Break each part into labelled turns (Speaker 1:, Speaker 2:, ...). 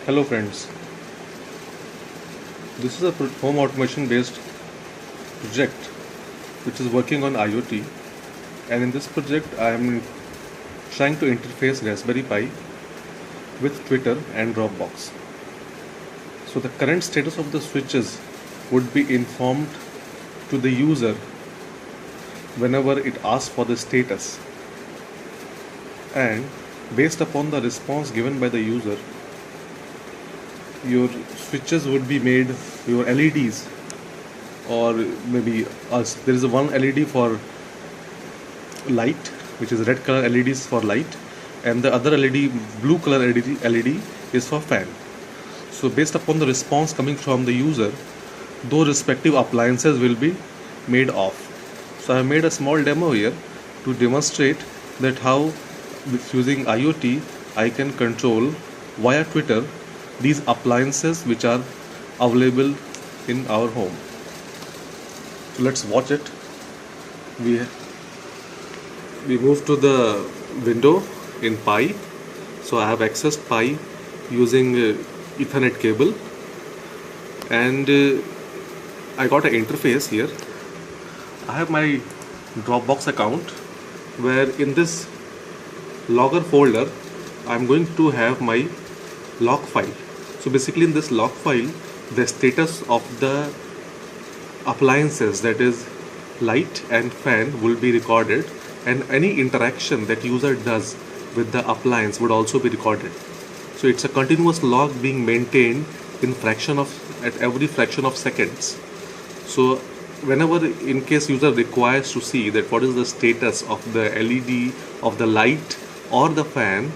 Speaker 1: Hello friends, this is a home automation based project which is working on IoT, and in this project I am trying to interface Raspberry Pi with Twitter and Dropbox. So the current status of the switches would be informed to the user whenever it asks for the status, and based upon the response given by the user, your switches would be made, your LEDs, or maybe there is a one LED for light, which is red color LEDs for light, and the other LED, blue color LED is for fan. So based upon the response coming from the user, those respective appliances will be made off. So I have made a small demo here to demonstrate that how with using IoT I can control via Twitter these appliances which are available in our home. So let's watch it. We move to the window in Pi. So I have accessed Pi using Ethernet cable, and I got an interface here. I have my Dropbox account, where in this logger folder I'm going to have my log file. So basically in this log file, the status of the appliances, that is light and fan, will be recorded, and any interaction that user does with the appliance would also be recorded. So it's a continuous log being maintained at every fraction of seconds. So whenever in case user requires to see that what is the status of the LED, of the light or the fan,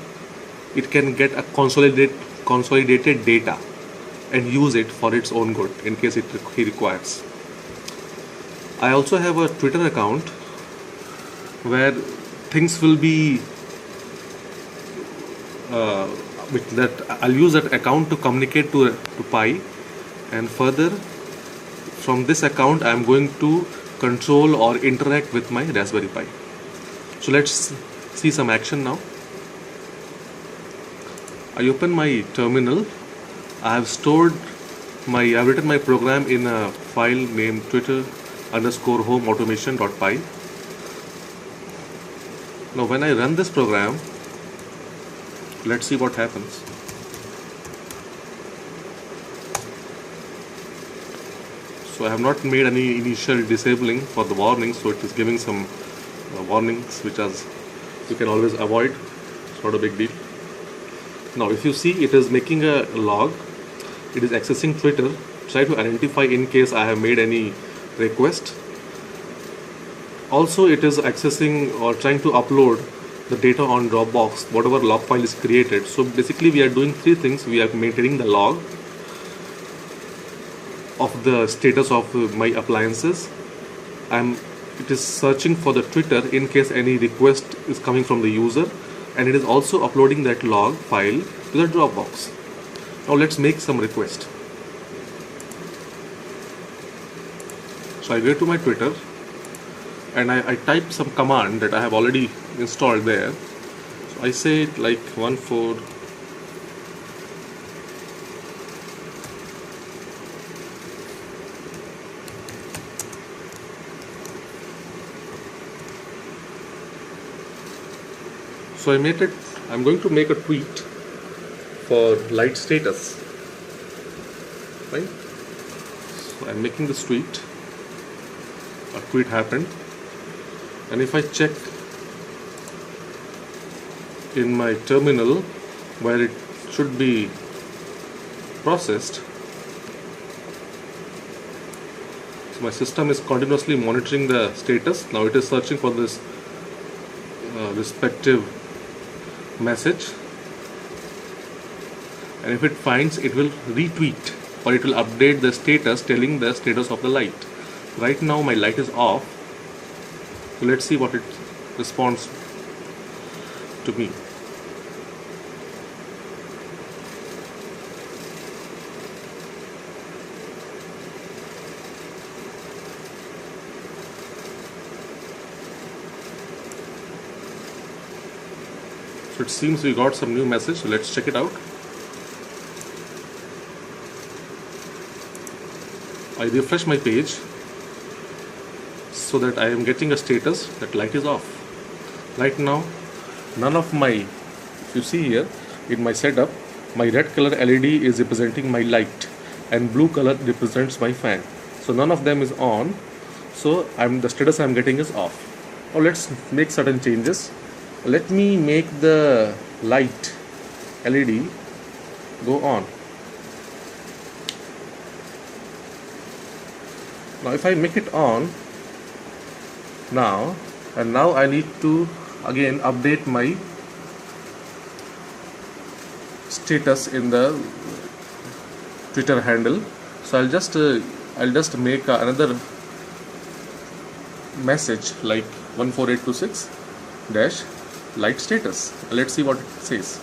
Speaker 1: it can get a consolidated data and use it for its own good in case he requires. I also have a Twitter account where things will be I'll use that account to communicate to Pi, and further from this account I am going to control or interact with my Raspberry Pi. So let's see some action now. I open my terminal. I've written my program in a file named Twitter_home_automation.py. Now when I run this program, let's see what happens. So I have not made any initial disabling for the warning, so it is giving some warnings which you can always avoid. It's not a big deal. Now if you see, it is making a log. It is accessing Twitter. Try to identify in case I have made any request. Also it is accessing or trying to upload the data on Dropbox, whatever log file is created. So basically we are doing three things. We are maintaining the log of the status of my appliances. It is searching for the Twitter in case any request is coming from the user, and it is also uploading that log file to the Dropbox. Now let's make some request. So I go to my Twitter and I type some command that I have already installed there. So I say it like 14. So I'm going to make a tweet for light status. Right? So I'm making this tweet. A tweet happened. And if I check in my terminal where it should be processed, so my system is continuously monitoring the status. Now it is searching for this respective message, and if it finds, it will retweet or it will update the status telling the status of the light. Right now my light is off, so let's see what it responds to me. So it seems we got some new message. So let's check it out. I refresh my page so that I am getting a status that light is off. Right now, none of my, if you see here in my setup, my red color LED is representing my light and blue color represents my fan. So none of them is on. So the status I'm getting is off. Now let's make certain changes. Let me make the light LED go on. Now if I make it on now, and now I need to again update my status in the Twitter handle. So I'll just make another message like 14826 dash light status. Let's see what it says.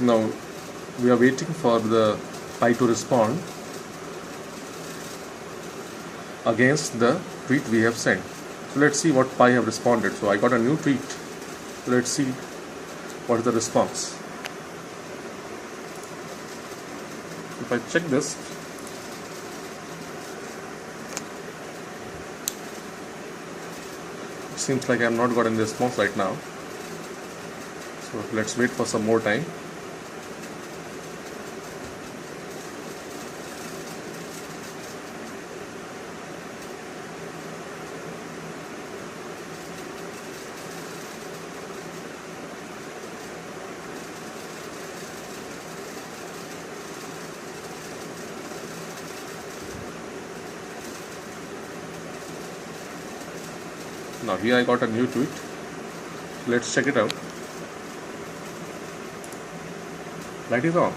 Speaker 1: Now we are waiting for the Pi to respond against the tweet we have sent. So let's see what Pi have responded. So I got a new tweet. Let's see what is the response. If I check this, it seems like I am not getting the response right now. So let's wait for some more time. Now here I got a new tweet. Let's check it out. Light is on.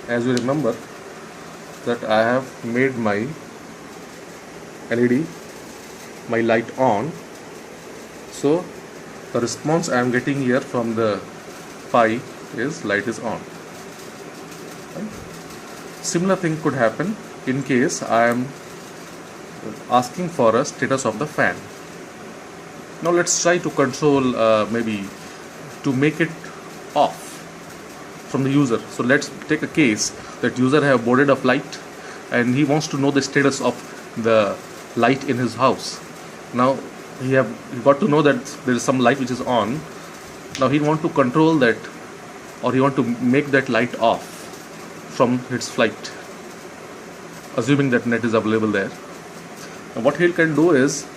Speaker 1: As you remember that I have made my LED, my light on. So the response I am getting here from the Pi is light is on. Right? Similar thing could happen in case I am asking for a status of the fan. Now let's try to control maybe to make it off from the user. So let's take a case that user have boarded a flight and he wants to know the status of the light in his house. Now he got to know that there is some light which is on. Now he want to control that, or he want to make that light off from its flight, assuming that net is available there. And what he can do is,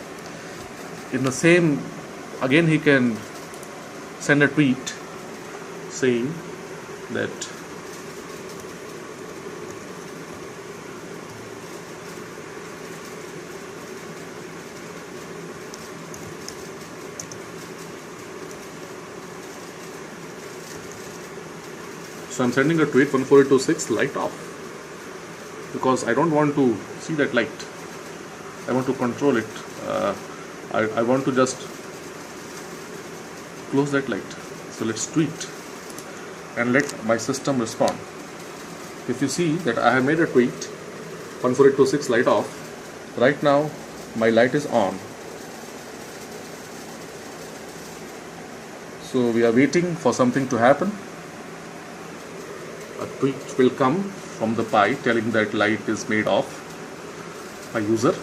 Speaker 1: in the same, again he can send a tweet saying that so I'm sending a tweet 14826 light off, because I don't want to see that light. I want to control it. I want to just close that light. So let's tweet and let my system respond. If you see that I have made a tweet 14826 light off, right now my light is on. So we are waiting for something to happen. A tweet will come from the Pi telling that light is made off by user,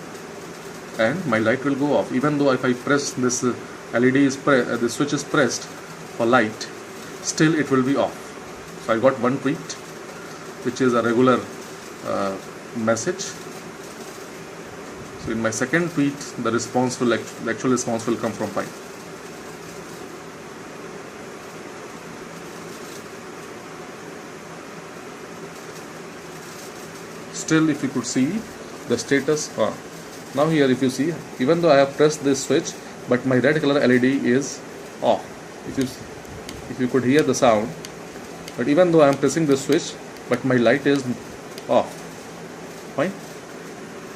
Speaker 1: and my light will go off. Even though if I press this LED the switch is pressed for light, still it will be off. So I got one tweet which is a regular message. So in my second tweet, the response will the actual response will come from Pi. Still, if you could see the status, now here if you see, even though I have pressed this switch, but my red color LED is off. If you see, if you could hear the sound, but even though I am pressing the switch, but my light is off. Fine.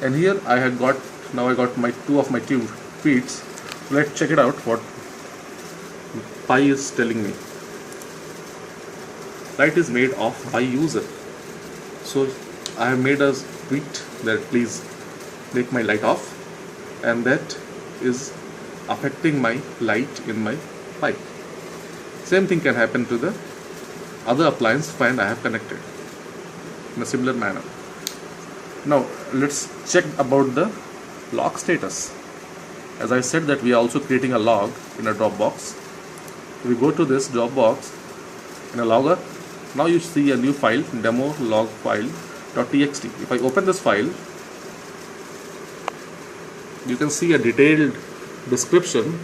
Speaker 1: And here I had got, now I got my two of my tube feeds. Let's check it out what Pi is telling me. Light is made off by user. So I have made a tweet that please make my light off, and that is affecting my light in my Pi. Same thing can happen to the other appliance fan I have connected in a similar manner. Now let's check about the log status. As I said that we are also creating a log in a Dropbox. We go to this Dropbox in a logger. Now you see a new file, demo log file.txt. If I open this file, you can see a detailed description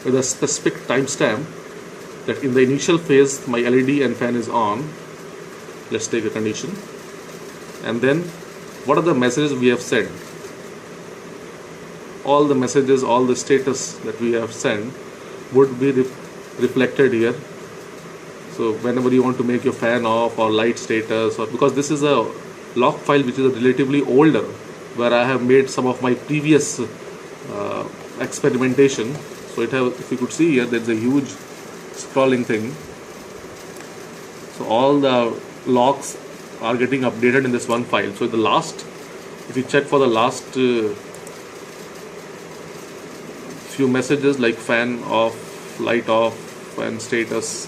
Speaker 1: with a specific timestamp that in the initial phase my LED and fan is on. Let's take a condition, and then what are the messages we have sent. All the messages, all the status that we have sent would be reflected here. So whenever you want to make your fan off or light status, or because this is a log file which is relatively older, where I have made some of my previous experimentation. So it have, if you could see here, there's a huge scrolling thing. So all the logs are getting updated in this one file. So the last, if you check for the last few messages like fan off, light off, fan status,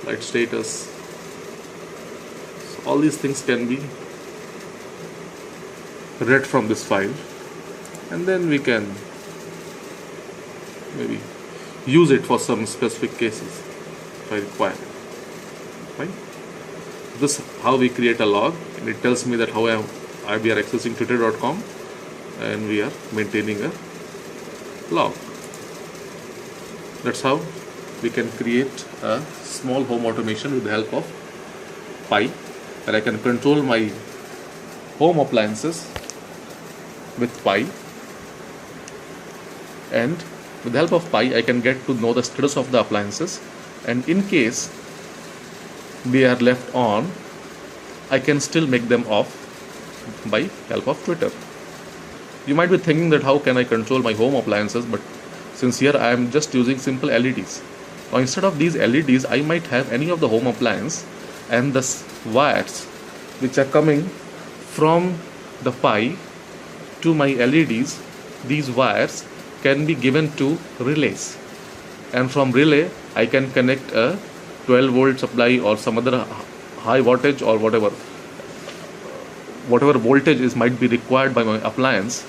Speaker 1: light status, so all these things can be read from this file, and then we can maybe use it for some specific cases if I require. Fine. This is how we create a log, and it tells me that how we are accessing twitter.com and we are maintaining a log. That's how we can create a small home automation with the help of Pi, where I can control my home appliances with Pi, and with the help of Pi I can get to know the status of the appliances, and in case they are left on, I can still make them off by help of Twitter. You might be thinking that how can I control my home appliances, but since here I am just using simple LEDs. Now instead of these LEDs, I might have any of the home appliance, and the wires which are coming from the Pi to my LEDs, these wires can be given to relays, and from relay I can connect a 12 volt supply or some other high voltage or whatever voltage is might be required by my appliance,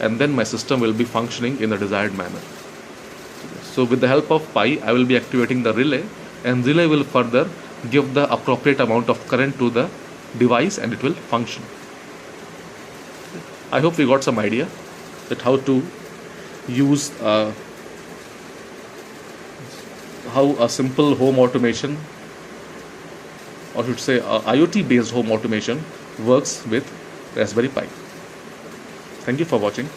Speaker 1: and then my system will be functioning in the desired manner. So with the help of Pi I will be activating the relay, and relay will further give the appropriate amount of current to the device and it will function. I hope we got some idea that how to use how a simple home automation, or should say IoT based home automation, works with Raspberry Pi. Thank you for watching.